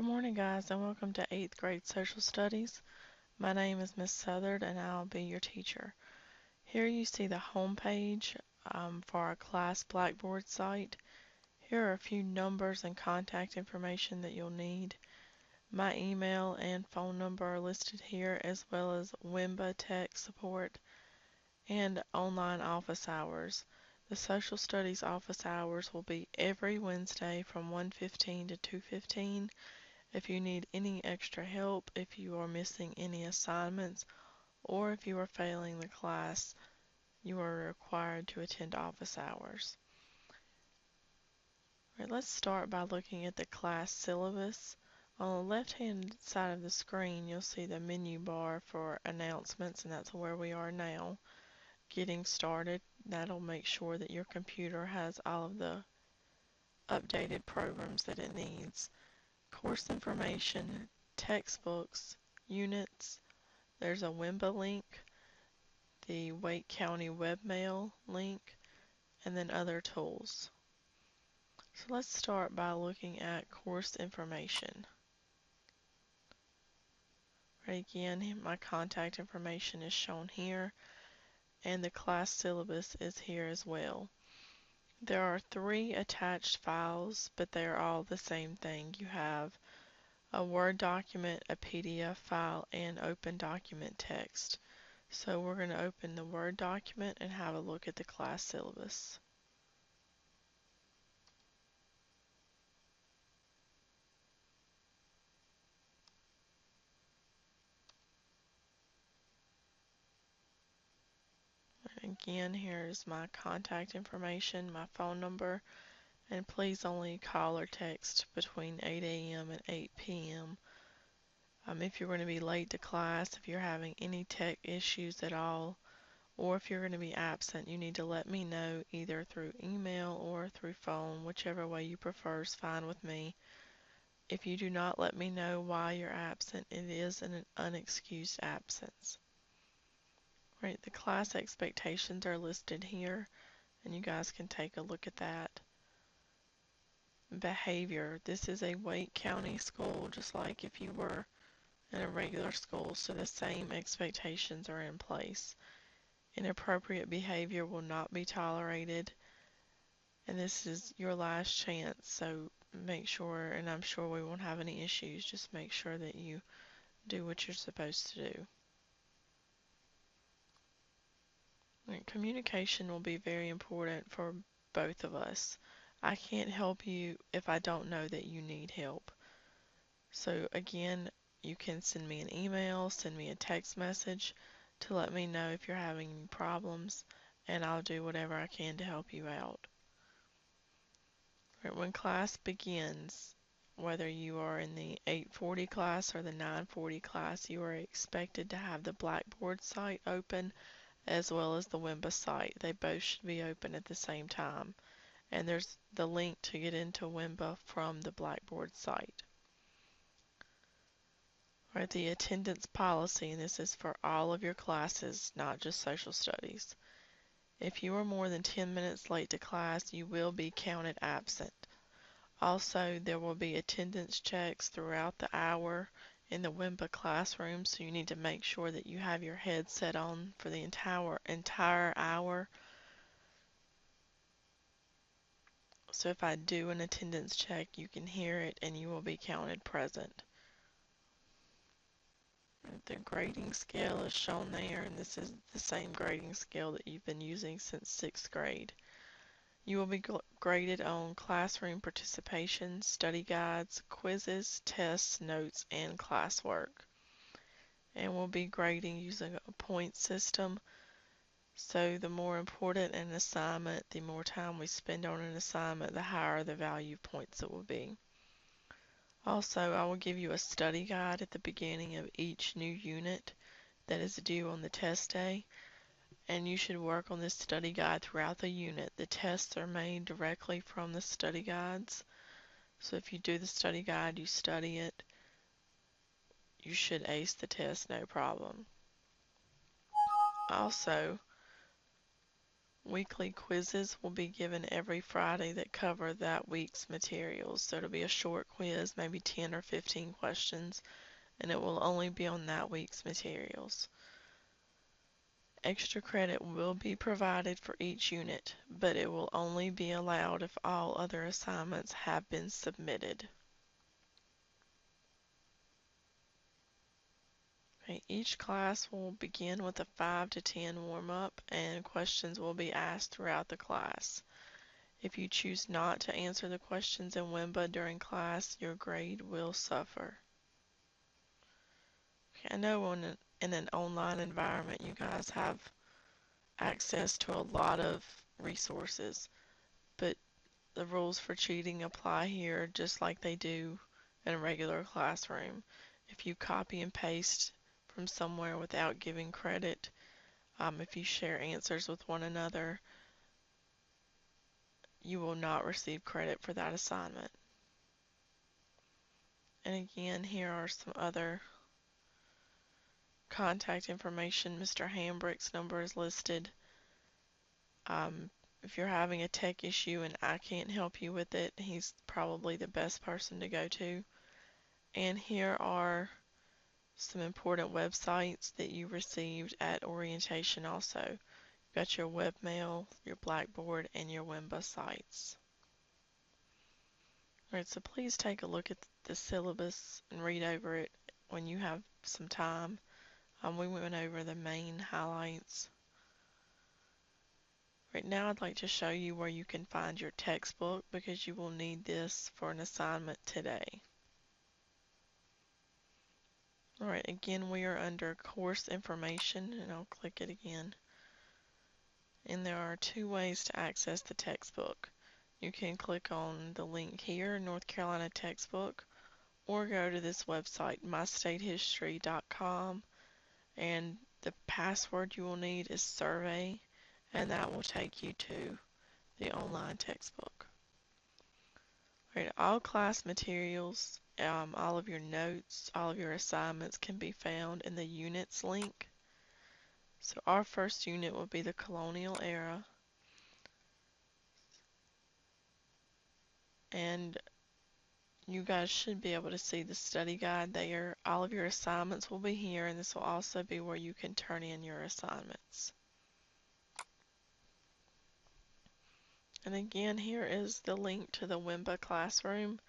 Good morning, guys, and welcome to 8th grade social studies. My name is Miss Southard, and I'll be your teacher. Here you see the home page for our class Blackboard site. Here are a few numbers and contact information that you'll need. My email and phone number are listed here, as well as WIMBA tech support and online office hours. The social studies office hours will be every Wednesday from 1:15 to 2:15. If you need any extra help, if you are missing any assignments, or if you are failing the class, you are required to attend office hours. All right, let's start by looking at the class syllabus. On the left-hand side of the screen, you'll see the menu bar for announcements, and that's where we are now. Getting started, that'll make sure that your computer has all of the updated programs that it needs. Course information, textbooks, units. There's a WIMBA link, the Wake County webmail link, and then other tools. So let's start by looking at course information. Right, again, my contact information is shown here, and the class syllabus is here as well. There are 3 attached files, but they are all the same thing. You have a Word document, a PDF file, and open document text. So we're going to open the Word document and have a look at the class syllabus. Again, here's my contact information, my phone number, and please only call or text between 8 a.m. and 8 p.m. If you're going to be late to class, if you're having any tech issues at all, or if you're going to be absent, you need to let me know either through email or through phone, whichever way you prefer is fine with me. If you do not let me know why you're absent, it is an unexcused absence. Right, the class expectations are listed here, and you guys can take a look at that. Behavior. This is a Wake County school, just like if you were in a regular school, so the same expectations are in place. Inappropriate behavior will not be tolerated, and this is your last chance, so make sure, and I'm sure we won't have any issues, just make sure that you do what you're supposed to do. Communication will be very important for both of us. I can't help you if I don't know that you need help. So again, you can send me an email, send me a text message to let me know if you're having any problems, and I'll do whatever I can to help you out. When class begins, whether you are in the 8:40 class or the 9:40 class, you are expected to have the Blackboard site open as well as the WIMBA site. They both should be open at the same time. And there's the link to get into WIMBA from the Blackboard site. Right, the attendance policy, and this is for all of your classes, not just social studies. If you are more than 10 minutes late to class, you will be counted absent. Also, there will be attendance checks throughout the hour in the WIMBA classroom, so you need to make sure that you have your headset on for the entire hour. So if I do an attendance check, you can hear it and you will be counted present. The grading scale is shown there, and this is the same grading scale that you've been using since 6th grade. You will be graded on classroom participation, study guides, quizzes, tests, notes, and classwork. And we'll be grading using a point system. So the more important an assignment, the more time we spend on an assignment, the higher the value of points it will be. Also, I will give you a study guide at the beginning of each new unit that is due on the test day, and you should work on this study guide throughout the unit. The tests are made directly from the study guides, so if you do the study guide, you study it, you should ace the test no problem. Also, Weekly quizzes will be given every Friday that cover that week's materials. So it'll be a short quiz, maybe 10 or 15 questions, and it will only be on that week's materials. Extra credit will be provided for each unit, but it will only be allowed if all other assignments have been submitted. Okay, each class will begin with a 5 to 10 warm-up, and questions will be asked throughout the class. If you choose not to answer the questions in WIMBA during class, your grade will suffer. Okay, I know in an online environment you guys have access to a lot of resources, but the rules for cheating apply here just like they do in a regular classroom. If you copy and paste from somewhere without giving credit, if you share answers with one another, you will not receive credit for that assignment. And again, here are some other contact information. Mr. Hambrick's number is listed. If you're having a tech issue and I can't help you with it, he's probably the best person to go to. And here are some important websites that you received at orientation also. You've got your webmail, your Blackboard, and your WIMBA sites. Alright, so please take a look at the syllabus and read over it when you have some time. We went over the main highlights. Right now I'd like to show you where you can find your textbook because you will need this for an assignment today. Alright, again we are under course information and I'll click it again. And there are two ways to access the textbook. You can click on the link here, North Carolina Textbook, or go to this website, mystatehistory.com, and the password you will need is survey, and that will take you to the online textbook. Right, all class materials, all of your notes, all of your assignments can be found in the units link. So our first unit will be the colonial era, and you guys should be able to see the study guide there. All of your assignments will be here, and this will also be where you can turn in your assignments. And again, here is the link to the WIMBA classroom.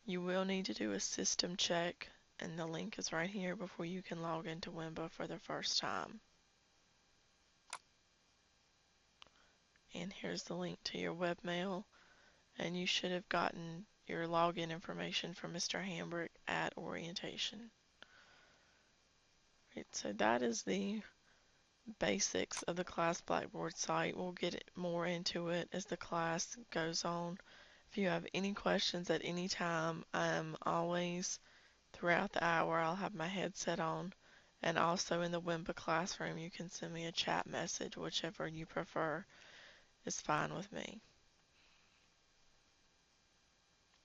You will need to do a system check, and the link is right here before you can log into WIMBA for the first time. And here's the link to your webmail, and you should have gotten your login information from Mr. Hambrick at orientation. Right, so that is the basics of the class Blackboard site. We'll get more into it as the class goes on. If you have any questions at any time, I'm always, throughout the hour, I'll have my headset on. And also in the WIMBA classroom, you can send me a chat message, whichever you prefer is fine with me.